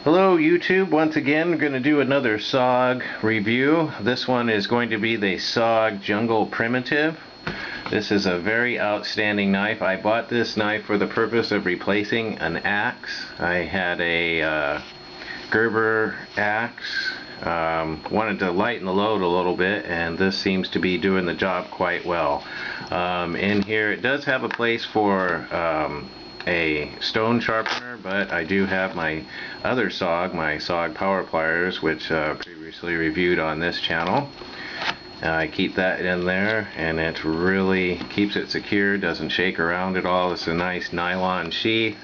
Hello YouTube, once again we're going to do another SOG review. This one is going to be the SOG Jungle Primitive. This is a very outstanding knife. I bought this knife for the purpose of replacing an axe. I had a Gerber axe. Wanted to lighten the load a little bit, and this seems to be doing the job quite well. In here it does have a place for a stone sharpener, but I do have my other SOG, my SOG power pliers, which previously reviewed on this channel. I keep that in there, and it really keeps it secure, doesn't shake around at all. It's a nice nylon sheath.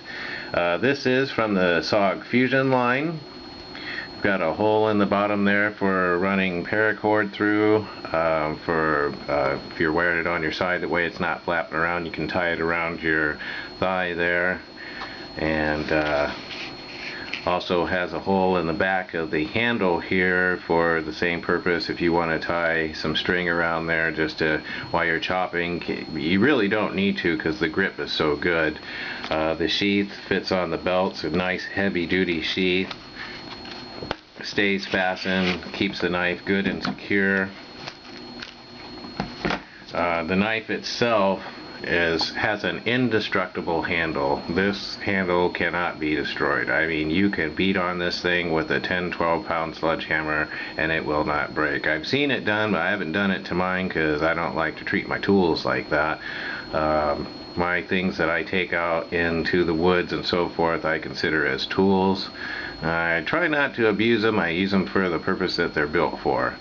This is from the SOG Fusion line. Got a hole in the bottom there for running paracord through, if you're wearing it on your side, that way it's not flapping around. You can tie it around your thigh there, and also has a hole in the back of the handle here for the same purpose. If you want to tie some string around there just to, while you're chopping, you really don't need to because the grip is so good. The sheath fits on the belt. It's a nice heavy duty sheath. Stays fastened, keeps the knife good and secure. The knife itself has an indestructible handle. This handle cannot be destroyed. I mean, you can beat on this thing with a 10-12 pound sledgehammer and it will not break. I've seen it done, but I haven't done it to mine because I don't like to treat my tools like that. My things that I take out into the woods and so forth I consider as tools. I try not to abuse them. I use them for the purpose that they're built for.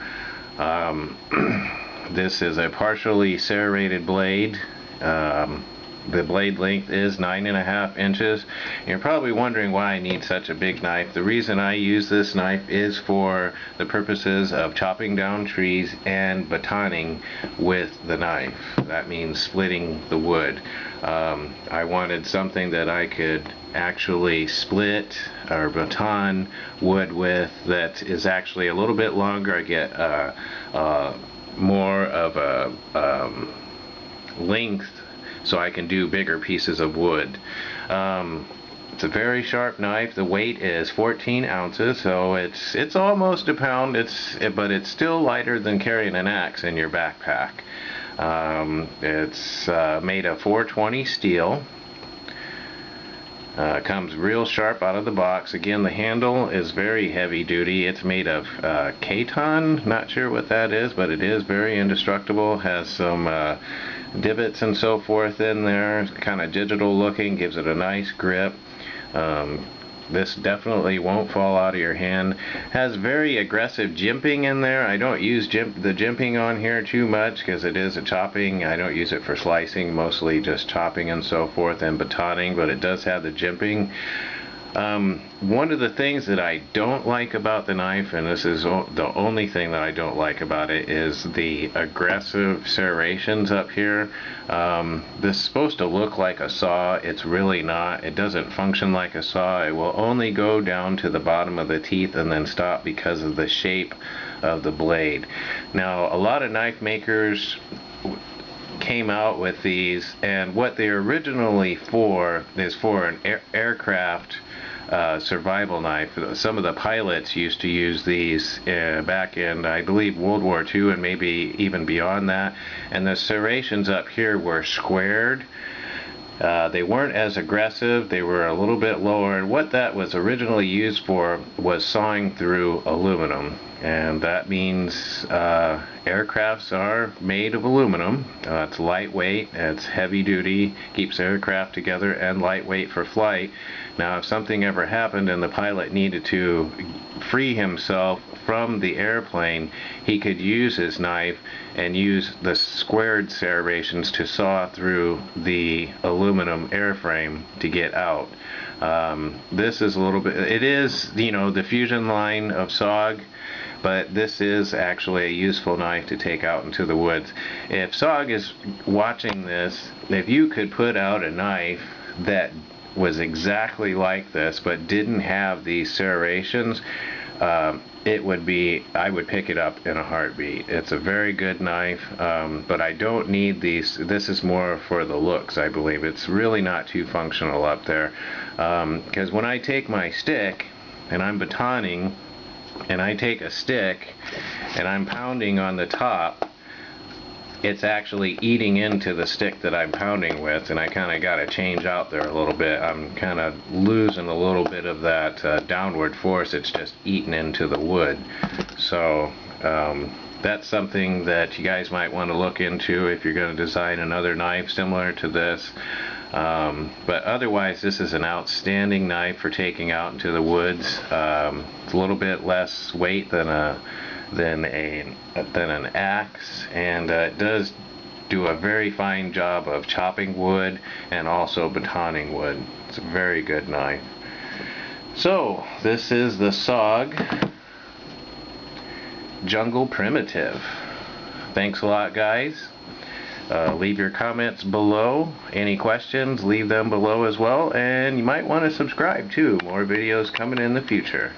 This is a partially serrated blade. The blade length is 9.5 inches. You're probably wondering why I need such a big knife. The reason I use this knife is for the purposes of chopping down trees and batoning with the knife. That means splitting the wood. I wanted something that I could actually split or baton wood with that is actually a little bit longer. I get more of a length, so I can do bigger pieces of wood. It's a very sharp knife. The weight is 14 ounces, so it's almost a pound. But it's still lighter than carrying an axe in your backpack. It's made of 420 steel. Comes real sharp out of the box. Again, the handle is very heavy duty. It's made of katon. Not sure what that is, but it is very indestructible. Has some divots and so forth in there. It's kind of digital looking, gives it a nice grip. This definitely won't fall out of your hand. Has very aggressive jimping in there. I don't use the jimping on here too much because it is a chopping. I don't use it for slicing, mostly just chopping and so forth and batoning, but it does have the jimping. One of the things that I don't like about the knife, and this is the only thing that I don't like about it, is the aggressive serrations up here. This is supposed to look like a saw. It's really not. It doesn't function like a saw. It will only go down to the bottom of the teeth and then stop because of the shape of the blade. Now, a lot of knife makers came out with these, and what they're originally for is for an aircraft survival knife. Some of the pilots used to use these back in, I believe, World War II and maybe even beyond that, and the serrations up here were squared. They weren't as aggressive. They were a little bit lower, and what that was originally used for was sawing through aluminum, and that means aircrafts are made of aluminum. It's lightweight, it's heavy duty, keeps aircraft together, and lightweight for flight. Now, if something ever happened and the pilot needed to free himself from the airplane, he could use his knife and use the squared serrations to saw through the aluminum airframe to get out. This is a little bit, it is, you know, the Fusion line of SOG, but this is actually a useful knife to take out into the woods. If SOG is watching this, if you could put out a knife that was exactly like this but didn't have these serrations, it would be, I would pick it up in a heartbeat. It's a very good knife, but I don't need these. This is more for the looks, I believe. It's really not too functional up there, because when I take my stick and I'm batoning, and I take a stick and I'm pounding on the top, it's actually eating into the stick that I'm pounding with, and I kind of got to change out there a little bit. I'm kind of losing a little bit of that downward force. It's just eating into the wood. So that's something that you guys might want to look into if you're going to design another knife similar to this. But otherwise, this is an outstanding knife for taking out into the woods. It's a little bit less weight than an axe, and it does do a very fine job of chopping wood and also batoning wood. It's a very good knife. So this is the SOG Jungle Primitive. Thanks a lot, guys. Leave your comments below. Any questions, leave them below as well, and you might want to subscribe too. More videos coming in the future.